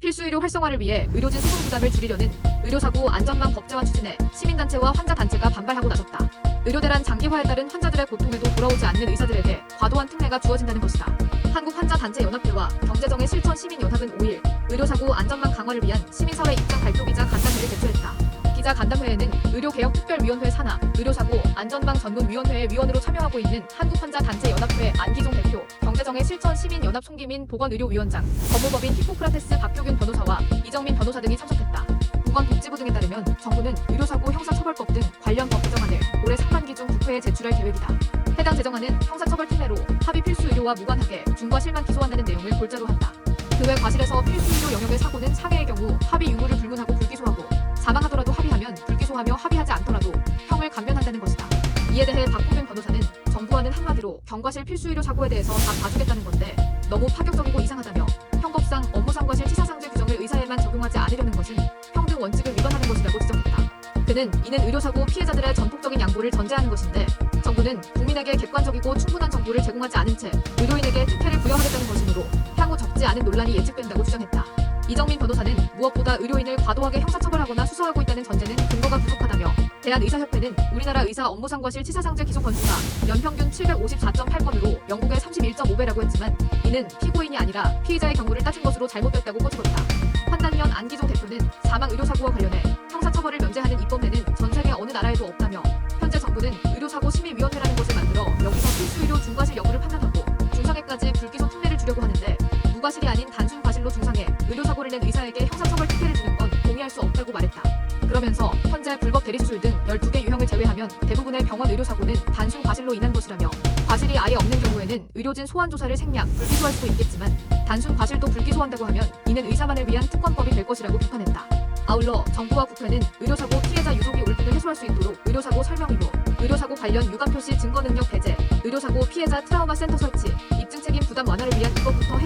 필수 의료 활성화를 위해 의료진 소송 부담을 줄이려는 의료사고 안전망 법제화 추진에 시민단체와 환자단체가 반발하고 나섰다. 의료대란 장기화에 따른 환자들의 고통에도 돌아오지 않는 의사들에게 과도한 특례가 주어진다는 것이다. 한국환자단체연합회와 경제정의 실천시민연합은 5일 의료사고 안전망 강화를 위한 시민사회 입장 발표 기자 간담회를 개최했다. 기자 간담회에는 의료개혁특별위원회 산하, 의료사고 안전망 전문위원회의 위원으로 참여하고 있는 한국환자단체연합회 안기종 대표, 경제정의 실천시민연합 송기민 보건의료위원장, 법무법인 히포크라테스 박효균 변호사와 이정민 변호사 등이 참석했다. 보건복지부 등에 따르면 정부는 의료사고 형사처벌법 등 관련 법 개정안을 올해 상반기 중 국회에 제출할 계획이다. 해당 제정안은 형사처벌 특례로 합의 필수 의료와 무관하게 중과실만 기소한다는 내용을 골자로 한다. 그 외 과실에서 필수 의료 영역의 사고는 상해의 경우 합의 유무를 불문하고 불기소하고 사망하더라도 합의하면 불기소하며 합의하지 않더라도 형을 감면한다는 것이다. 이에 대해 박효균 변호사는 정부와는 한마디로 경과실 필수 의료 사고에 대해서 다 봐주겠다는 건데 너무 파격적이고 이상하다며 형법상 업무상과실 치사상죄 규정을 의사에만 적용하지 않으려는 것은 평등 원칙을 위반하는 것이라고 지적했다. 그는 이는 의료사고 피해자들의 전폭적인 양보를 전제하는 것인데 정부는 국민에게 객관적이고 충분한 정보를 제공하지 않은 채 의료인에게 특혜를 부여하겠다는 것이므로 향후 적지 않은 논란이 예측된다고 주장했다. 이정민 변호사는 무엇보다 의료인을 과도하게 형사처벌하거나 수사하고 있다는 전제는 근거가 부족하다며 대한의사협회는 우리나라 의사 업무상과실 치사상죄 기소 건수가 연평균 754.8건으로 영국의 31.5배라고 했지만 이는 피고인이 아니라 피의자의 경우를 따진 것으로 잘못됐다고 꼬집었다. 판단위원 안기종 대표는 사망 의료사고와 관련해 형사처벌을 면제하는 입법례는 전 세계 어느 나라에도 없다며 현재 정부는 의료사고 심의위원회라는 것을 만들어 여기서 필수 의료 중과실 여부를 판단하고 중상해까지 불기소 특례를 주려고 하는데 무과실이 아닌 단순 과실로 중상해 의료사고를 낸 의사에게 형사처벌 특혜를 주는 건 동의할 수 없다고 말했다. 그러면서 현재 불법 대리수술 등 12개 유형을 제외하면 대부분의 병원 의료사고는 단순 과실로 인한 것이라며 과실이 아예 없는 경우에는 의료진 소환조사를 생략, 불기소할 수도 있겠지만 단순 과실도 불기소한다고 하면 이는 의사만을 위한 특권법이 될 것이라고 비판했다. 아울러 정부와 국회는 의료사고 피해자 유족이 울분을 해소할 수 있도록 의료사고 설명 의무, 의료사고 관련 유감표시 증거능력 배제, 의료사고 피해자 트라우마 센터 설치, 입증 책임 부담 완화를 위한 입법부터